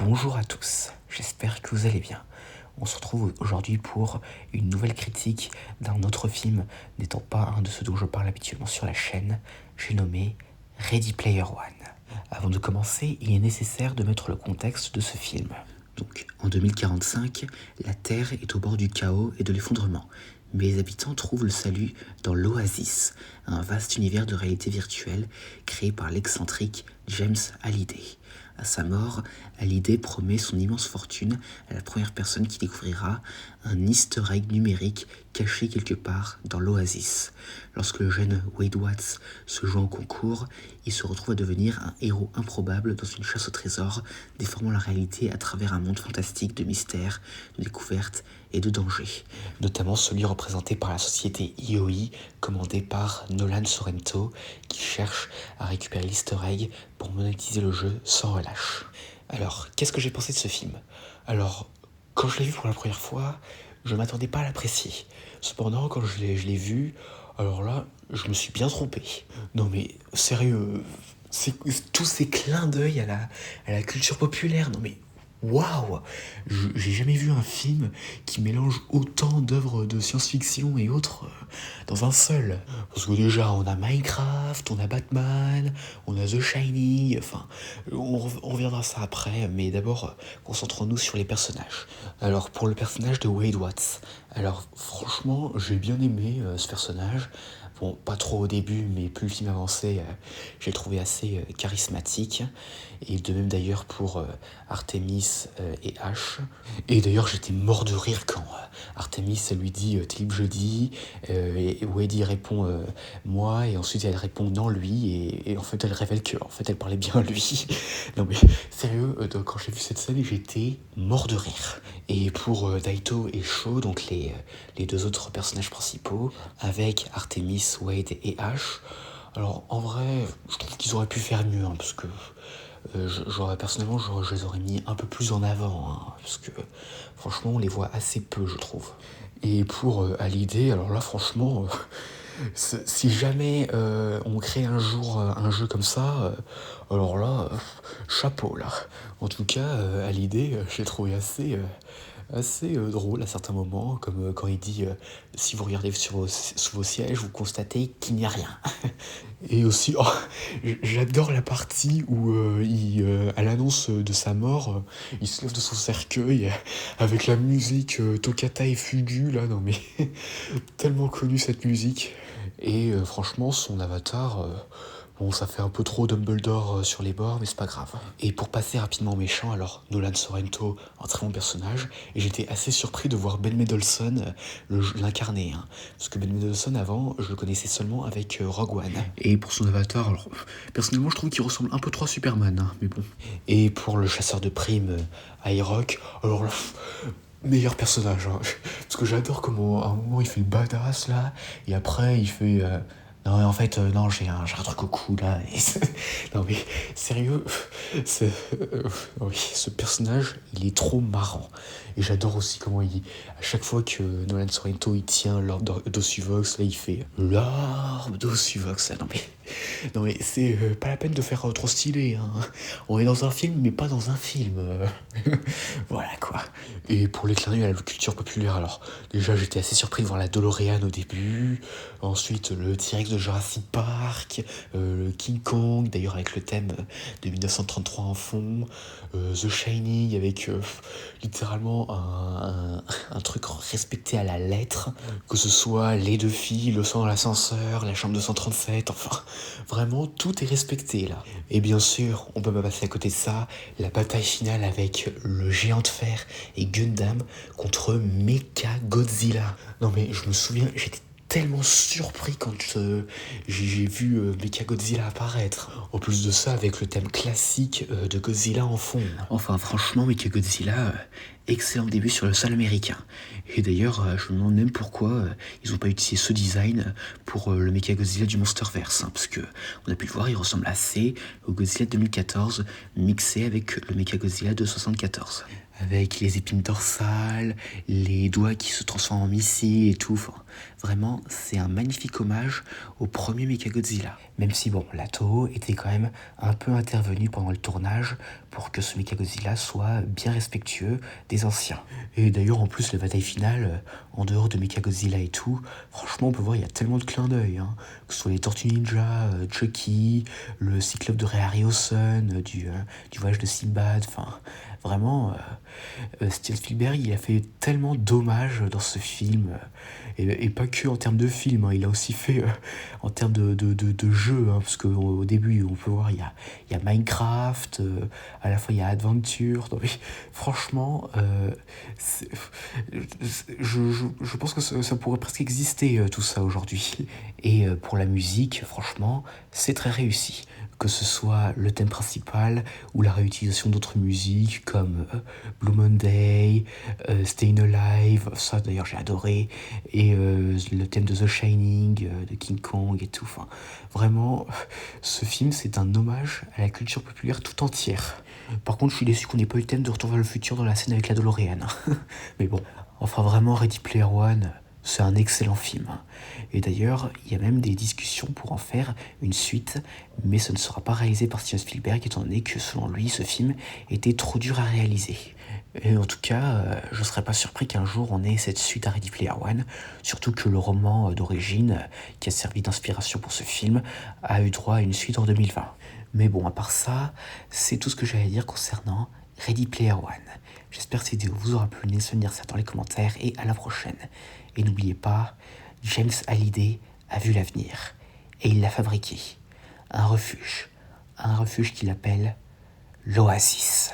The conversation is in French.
Bonjour à tous, j'espère que vous allez bien. On se retrouve aujourd'hui pour une nouvelle critique d'un autre film n'étant pas un de ceux dont je parle habituellement sur la chaîne. J'ai nommé Ready Player One. Avant de commencer, il est nécessaire de mettre le contexte de ce film. Donc, en 2045, la Terre est au bord du chaos et de l'effondrement. Mais les habitants trouvent le salut dans l'Oasis, un vaste univers de réalité virtuelle créé par l'excentrique James Hallyday. À sa mort, Hallyday promet son immense fortune à la première personne qui découvrira un easter egg numérique caché quelque part dans l'Oasis. Lorsque le jeune Wade Watts se joue en concours, il se retrouve à devenir un héros improbable dans une chasse au trésor, déformant la réalité à travers un monde fantastique de mystères, de découvertes et de dangers. Notamment celui représenté par la société IOI, commandée par Nolan Sorrento, qui cherche à récupérer l'easter egg pour monétiser le jeu sans relâche. Alors, qu'est-ce que j'ai pensé de ce film ? Alors, quand je l'ai vu pour la première fois, je ne m'attendais pas à l'apprécier. Cependant, quand je l'ai vu, alors là, je me suis bien trompé. Non mais, sérieux, tous ces clins d'œil à la culture populaire, non mais, waouh! J'ai jamais vu un film qui mélange autant d'œuvres de science-fiction et autres dans un seul. Parce que déjà, on a Minecraft, on a Batman, on a The Shining, enfin, on reviendra à ça après, mais d'abord, concentrons-nous sur les personnages. Alors, pour le personnage de Wade Watts, alors franchement, j'ai bien aimé ce personnage. Bon, pas trop au début, mais plus le film avançait, j'ai trouvé assez charismatique. Et de même d'ailleurs pour Artemis et Ash. Et d'ailleurs, j'étais mort de rire quand Artemis lui dit « T'es libre jeudi ?» et Wade répond « Moi » et ensuite elle répond « Non, lui » et en fait elle révèle que en fait elle parlait bien lui. Non mais sérieux, quand j'ai vu cette scène, j'étais mort de rire. Et pour Daito et Sho, donc les deux autres personnages principaux, avec Artemis, Wade et Ash, alors en vrai, je trouve qu'ils auraient pu faire mieux, hein, parce que personnellement, je les aurais mis un peu plus en avant, hein, parce que franchement, on les voit assez peu, je trouve. Et pour Hallyday, alors là, franchement, si jamais on crée un jour un jeu comme ça, alors là, chapeau là. En tout cas, Hallyday, je l'ai trouvé assez drôle à certains moments, comme quand il dit si vous regardez sous vos sièges, vous constatez qu'il n'y a rien. Et aussi, oh, j'adore la partie où à l'annonce de sa mort, il se lève de son cercueil avec la musique Toccata et Fugu, là, non mais tellement connu cette musique. Et franchement, son avatar, bon, ça fait un peu trop Dumbledore sur les bords, mais c'est pas grave. Et pour passer rapidement au méchant, alors Nolan Sorrento, un très bon personnage, et j'étais assez surpris de voir Ben Mendelsohn l'incarner, hein. Parce que Ben Mendelsohn, avant, je le connaissais seulement avec Rogue One. Et pour son avatar, alors, personnellement, je trouve qu'il ressemble un peu trop à Superman, hein, mais bon. Et pour le chasseur de primes, iRock, alors là, meilleur personnage, hein. Parce que j'adore comment à un moment il fait le badass là, et après il fait non en fait non j'ai un truc au cou là. Non mais sérieux, oui, ce personnage il est trop marrant. Et j'adore aussi comment à chaque fois que Nolan Sorrento il tient l'orbe d'Ossuvox, là il fait l'orbe d'Ossuvox là. Non mais c'est pas la peine de faire trop stylé, hein. On est dans un film mais pas dans un film. Voilà quoi. Et pour les clins d'œil à la culture populaire, alors déjà j'étais assez surpris de voir la DeLorean au début, ensuite le T-Rex de Jurassic Park, le King Kong, d'ailleurs avec le thème de 1933 en fond, The Shining avec littéralement un truc respecté à la lettre, que ce soit les deux filles, le sang dans l'ascenseur, la chambre 237, enfin vraiment tout est respecté là. Et bien sûr, on peut pas passer à côté de ça, la bataille finale avec le géant de fer et Gundam contre Mechagodzilla. Non mais je me souviens, j'étais tellement surpris quand j'ai vu Mechagodzilla apparaître. En plus de ça, avec le thème classique de Godzilla en fond. Enfin franchement, Mechagodzilla, excellent début sur le sol américain. Et d'ailleurs, je me demande même pourquoi ils n'ont pas utilisé ce design pour le Mechagodzilla du Monsterverse, hein, parce que on a pu le voir, il ressemble assez au Godzilla de 2014 mixé avec le Mechagodzilla de 74. avec les épines dorsales, les doigts qui se transforment en missiles et tout. Enfin, vraiment, c'est un magnifique hommage au premier Mechagodzilla. Même si, bon, la Toho était quand même un peu intervenue pendant le tournage pour que ce Mechagodzilla soit bien respectueux des anciens. Et d'ailleurs, en plus, la bataille finale, en dehors de Mechagodzilla et tout, franchement, on peut voir, il y a tellement de clins d'œil, hein. Que ce soit les Tortues Ninja, Chucky, le Cyclope de Ray Harryhausen, du voyage de Sinbad, enfin, vraiment, Steven Spielberg, il a fait tellement d'hommages dans ce film, et pas que en termes de film, hein, il a aussi fait en termes de jeu, hein, parce qu'au début, on peut voir, il y a Minecraft, à la fois il y a Adventure, non, mais franchement, je pense que ça pourrait presque exister, tout ça aujourd'hui. Et pour la musique, franchement, c'est très réussi. Que ce soit le thème principal ou la réutilisation d'autres musiques comme Blue Monday, Stayin' Alive, ça d'ailleurs j'ai adoré, et le thème de The Shining, de King Kong et tout. Enfin, vraiment, ce film c'est un hommage à la culture populaire tout entière. Par contre, je suis déçu qu'on n'ait pas eu le thème de Retour vers le futur dans la scène avec la DeLorean. Mais bon, enfin vraiment, Ready Player One, c'est un excellent film. Et d'ailleurs, il y a même des discussions pour en faire une suite, mais ce ne sera pas réalisé par Steven Spielberg, étant donné que selon lui, ce film était trop dur à réaliser. Et en tout cas, je ne serais pas surpris qu'un jour on ait cette suite à Ready Player One, surtout que le roman d'origine, qui a servi d'inspiration pour ce film, a eu droit à une suite en 2020. Mais bon, à part ça, c'est tout ce que j'allais dire concernant Ready Player One. J'espère que cette vidéo vous aura plu, n'hésitez pas à me dire ça dans les commentaires, et à la prochaine. Et n'oubliez pas, James Hallyday a vu l'avenir, et il l'a fabriqué. Un refuge qu'il appelle l'Oasis.